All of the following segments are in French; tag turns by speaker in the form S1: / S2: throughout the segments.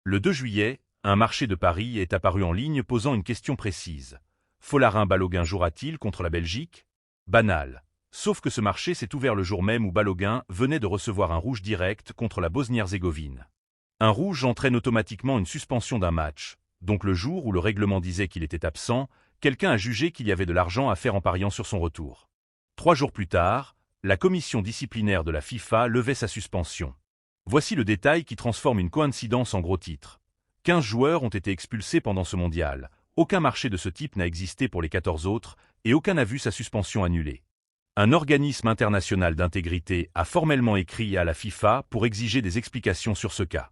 S1: Le 2 juillet, un marché de paris est apparu en ligne posant une question précise. Folarin-Balogun jouera-t-il contre la Belgique? Banal. Sauf que ce marché s'est ouvert le jour même où Balogun venait de recevoir un rouge direct contre la Bosnie-Herzégovine. Un rouge entraîne automatiquement une suspension d'un match, donc le jour où le règlement disait qu'il était absent, quelqu'un a jugé qu'il y avait de l'argent à faire en pariant sur son retour. 3 jours plus tard, la commission disciplinaire de la FIFA levait sa suspension. Voici le détail qui transforme une coïncidence en gros titre. 15 joueurs ont été expulsés pendant ce mondial, aucun marché de ce type n'a existé pour les 14 autres, et aucun n'a vu sa suspension annulée. Un organisme international d'intégrité a formellement écrit à la FIFA pour exiger des explications sur ce cas.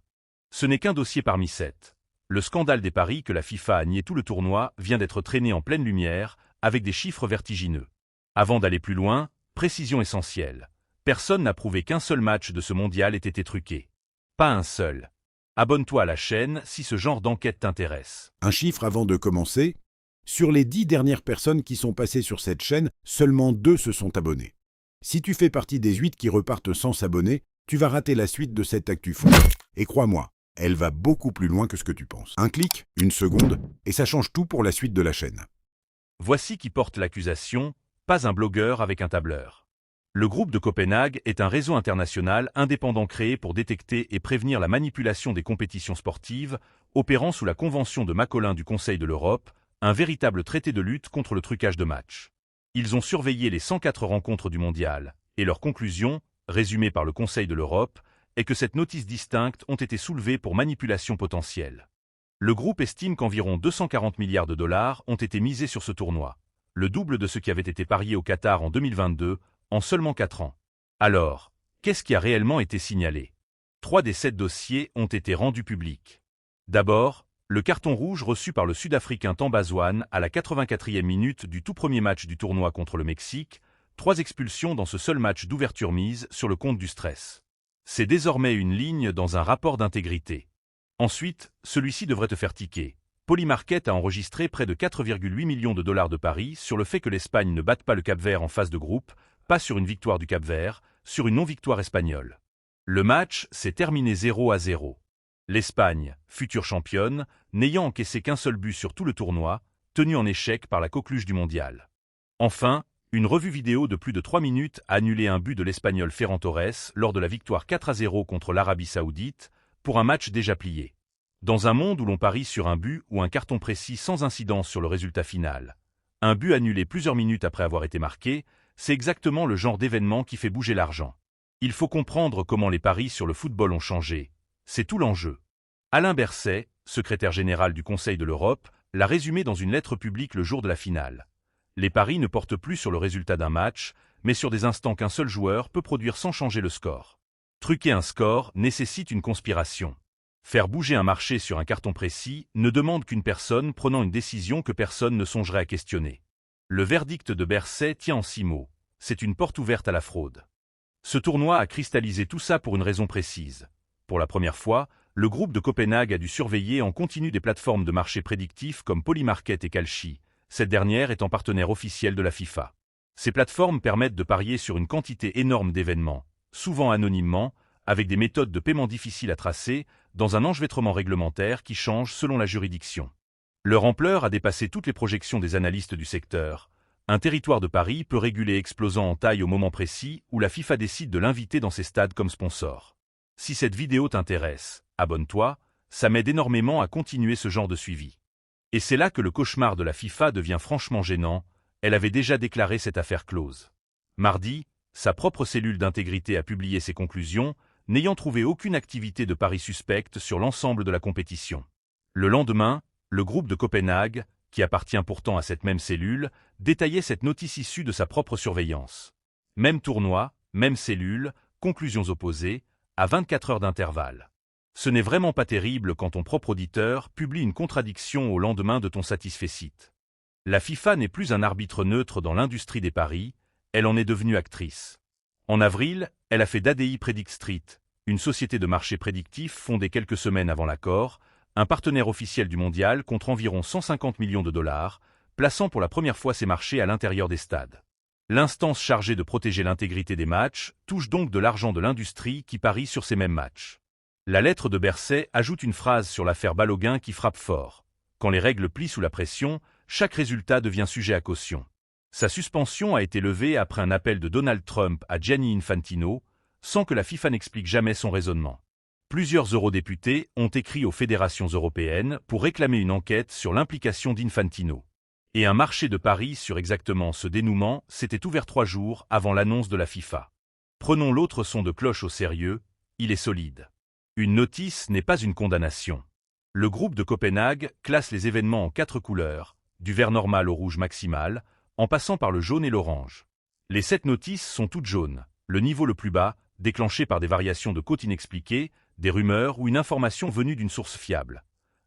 S1: Ce n'est qu'un dossier parmi 7. Le scandale des paris que la FIFA a nié tout le tournoi vient d'être traîné en pleine lumière, avec des chiffres vertigineux. Avant d'aller plus loin, précision essentielle. Personne n'a prouvé qu'un seul match de ce mondial ait été truqué. Pas un seul. Abonne-toi à la chaîne si ce genre d'enquête t'intéresse.
S2: Un chiffre avant de commencer. Sur les 10 dernières personnes qui sont passées sur cette chaîne, seulement 2 se sont abonnés. Si tu fais partie des 8 qui repartent sans s'abonner, tu vas rater la suite de cette actu folle. Et crois-moi, elle va beaucoup plus loin que ce que tu penses. Un clic, une seconde, et ça change tout pour la suite de la chaîne.
S1: Voici qui porte l'accusation, pas un blogueur avec un tableur. Le groupe de Copenhague est un réseau international indépendant créé pour détecter et prévenir la manipulation des compétitions sportives, opérant sous la Convention de Macolin du Conseil de l'Europe, un véritable traité de lutte contre le trucage de matchs. Ils ont surveillé les 104 rencontres du mondial, et leur conclusion, résumée par le Conseil de l'Europe, est que cette notice distincte ont été soulevées pour manipulation potentielle. Le groupe estime qu'environ 240 milliards de dollars ont été misés sur ce tournoi, le double de ce qui avait été parié au Qatar en 2022, en seulement 4 ans. Alors, qu'est-ce qui a réellement été signalé? 3 des 7 dossiers ont été rendus publics. D'abord, le carton rouge reçu par le Sud-Africain Tambazwane à la 84e minute du tout premier match du tournoi contre le Mexique, 3 expulsions dans ce seul match d'ouverture mise sur le compte du stress. C'est désormais une ligne dans un rapport d'intégrité. Ensuite, celui-ci devrait te faire tiquer. Polymarket a enregistré près de 4,8 millions de dollars de paris sur le fait que l'Espagne ne batte pas le Cap-Vert en phase de groupe, pas sur une victoire du Cap-Vert, sur une non-victoire espagnole. Le match s'est terminé 0-0. L'Espagne, future championne, n'ayant encaissé qu'un seul but sur tout le tournoi, tenue en échec par la coqueluche du mondial. Enfin, une revue vidéo de plus de 3 minutes a annulé un but de l'Espagnol Ferran Torres lors de la victoire 4-0 contre l'Arabie Saoudite, pour un match déjà plié. Dans un monde où l'on parie sur un but ou un carton précis sans incidence sur le résultat final, un but annulé plusieurs minutes après avoir été marqué, c'est exactement le genre d'événement qui fait bouger l'argent. Il faut comprendre comment les paris sur le football ont changé. C'est tout l'enjeu. Alain Berset, secrétaire général du Conseil de l'Europe, l'a résumé dans une lettre publique le jour de la finale. Les paris ne portent plus sur le résultat d'un match, mais sur des instants qu'un seul joueur peut produire sans changer le score. Truquer un score nécessite une conspiration. Faire bouger un marché sur un carton précis ne demande qu'une personne prenant une décision que personne ne songerait à questionner. Le verdict de Berset tient en 6 mots. C'est une porte ouverte à la fraude. Ce tournoi a cristallisé tout ça pour une raison précise. Pour la première fois, le groupe de Copenhague a dû surveiller en continu des plateformes de marché prédictifs comme Polymarket et Kalshi, cette dernière étant partenaire officiel de la FIFA. Ces plateformes permettent de parier sur une quantité énorme d'événements, souvent anonymement, avec des méthodes de paiement difficiles à tracer, dans un enchevêtrement réglementaire qui change selon la juridiction. Leur ampleur a dépassé toutes les projections des analystes du secteur. Un territoire de paris peut réguler explosant en taille au moment précis où la FIFA décide de l'inviter dans ses stades comme sponsor. Si cette vidéo t'intéresse, abonne-toi, ça m'aide énormément à continuer ce genre de suivi. Et c'est là que le cauchemar de la FIFA devient franchement gênant, elle avait déjà déclaré cette affaire close. Mardi, sa propre cellule d'intégrité a publié ses conclusions, n'ayant trouvé aucune activité de paris suspecte sur l'ensemble de la compétition. Le lendemain, le groupe de Copenhague, qui appartient pourtant à cette même cellule, détaillait cette notice issue de sa propre surveillance. Même tournoi, même cellule, conclusions opposées, à 24 heures d'intervalle. Ce n'est vraiment pas terrible quand ton propre auditeur publie une contradiction au lendemain de ton satisfait site. La FIFA n'est plus un arbitre neutre dans l'industrie des paris, elle en est devenue actrice. En avril, elle a fait d'ADI Predict Street, une société de marché prédictif fondée quelques semaines avant l'accord, un partenaire officiel du mondial contre environ 150 millions de dollars, plaçant pour la première fois ses marchés à l'intérieur des stades. L'instance chargée de protéger l'intégrité des matchs touche donc de l'argent de l'industrie qui parie sur ces mêmes matchs. La lettre de Berset ajoute une phrase sur l'affaire Balogun qui frappe fort. Quand les règles plient sous la pression, chaque résultat devient sujet à caution. Sa suspension a été levée après un appel de Donald Trump à Gianni Infantino, sans que la FIFA n'explique jamais son raisonnement. Plusieurs eurodéputés ont écrit aux fédérations européennes pour réclamer une enquête sur l'implication d'Infantino. Et un marché de paris sur exactement ce dénouement s'était ouvert 3 jours avant l'annonce de la FIFA. Prenons l'autre son de cloche au sérieux, il est solide. Une notice n'est pas une condamnation. Le groupe de Copenhague classe les événements en 4 couleurs, du vert normal au rouge maximal, en passant par le jaune et l'orange. Les 7 notices sont toutes jaunes, le niveau le plus bas, déclenché par des variations de côte inexpliquées, des rumeurs ou une information venue d'une source fiable.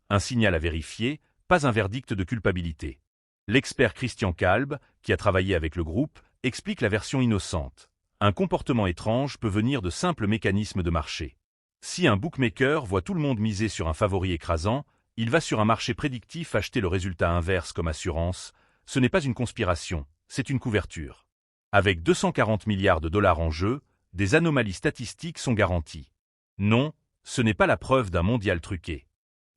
S1: Un signal à vérifier, pas un verdict de culpabilité. L'expert Christian Kalb, qui a travaillé avec le groupe, explique la version innocente. Un comportement étrange peut venir de simples mécanismes de marché. Si un bookmaker voit tout le monde miser sur un favori écrasant, il va sur un marché prédictif acheter le résultat inverse comme assurance. Ce n'est pas une conspiration, c'est une couverture. Avec 240 milliards de dollars en jeu, des anomalies statistiques sont garanties. Non, ce n'est pas la preuve d'un mondial truqué.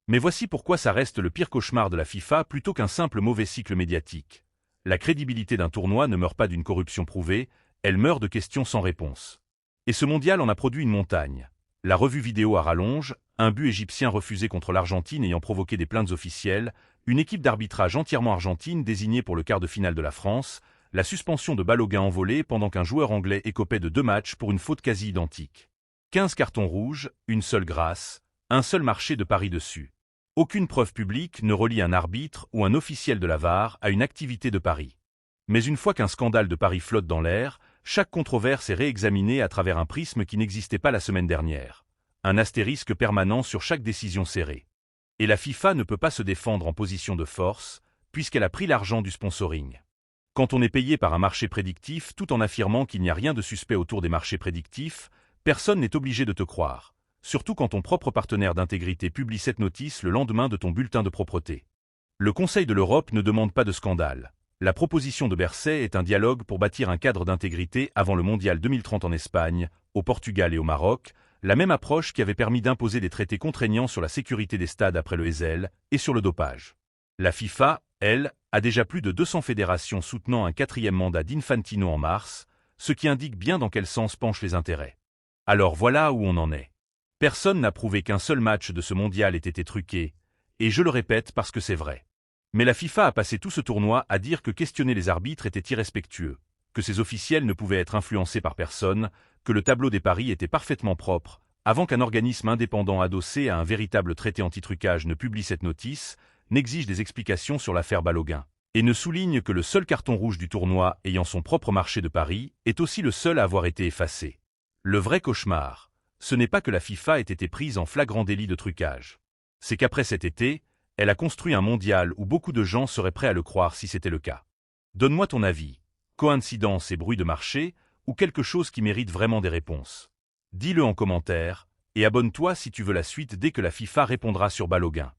S1: Mais voici pourquoi ça reste le pire cauchemar de la FIFA plutôt qu'un simple mauvais cycle médiatique. La crédibilité d'un tournoi ne meurt pas d'une corruption prouvée, elle meurt de questions sans réponse. Et ce mondial en a produit une montagne. La revue vidéo à rallonge, un but égyptien refusé contre l'Argentine ayant provoqué des plaintes officielles, une équipe d'arbitrage entièrement argentine désignée pour le quart de finale de la France, la suspension de Balogun envolée pendant qu'un joueur anglais écopait de 2 matchs pour une faute quasi identique. 15 cartons rouges, une seule grâce, un seul marché de paris dessus. Aucune preuve publique ne relie un arbitre ou un officiel de la VAR à une activité de paris. Mais une fois qu'un scandale de paris flotte dans l'air, chaque controverse est réexaminée à travers un prisme qui n'existait pas la semaine dernière. Un astérisque permanent sur chaque décision serrée. Et la FIFA ne peut pas se défendre en position de force, puisqu'elle a pris l'argent du sponsoring. Quand on est payé par un marché prédictif tout en affirmant qu'il n'y a rien de suspect autour des marchés prédictifs, personne n'est obligé de te croire, surtout quand ton propre partenaire d'intégrité publie cette notice le lendemain de ton bulletin de propreté. Le Conseil de l'Europe ne demande pas de scandale. La proposition de Berset est un dialogue pour bâtir un cadre d'intégrité avant le Mondial 2030 en Espagne, au Portugal et au Maroc, la même approche qui avait permis d'imposer des traités contraignants sur la sécurité des stades après le Heysel et sur le dopage. La FIFA, elle, a déjà plus de 200 fédérations soutenant un 4e mandat d'Infantino en mars, ce qui indique bien dans quel sens penchent les intérêts. Alors voilà où on en est. Personne n'a prouvé qu'un seul match de ce mondial ait été truqué, et je le répète parce que c'est vrai. Mais la FIFA a passé tout ce tournoi à dire que questionner les arbitres était irrespectueux, que ces officiels ne pouvaient être influencés par personne, que le tableau des paris était parfaitement propre, avant qu'un organisme indépendant adossé à un véritable traité anti-trucage ne publie cette notice, n'exige des explications sur l'affaire Balogun, et ne souligne que le seul carton rouge du tournoi ayant son propre marché de paris est aussi le seul à avoir été effacé. Le vrai cauchemar, ce n'est pas que la FIFA ait été prise en flagrant délit de trucage. C'est qu'après cet été, elle a construit un mondial où beaucoup de gens seraient prêts à le croire si c'était le cas. Donne-moi ton avis. Coïncidence et bruit de marché, ou quelque chose qui mérite vraiment des réponses? Dis-le en commentaire, et abonne-toi si tu veux la suite dès que la FIFA répondra sur Balogun.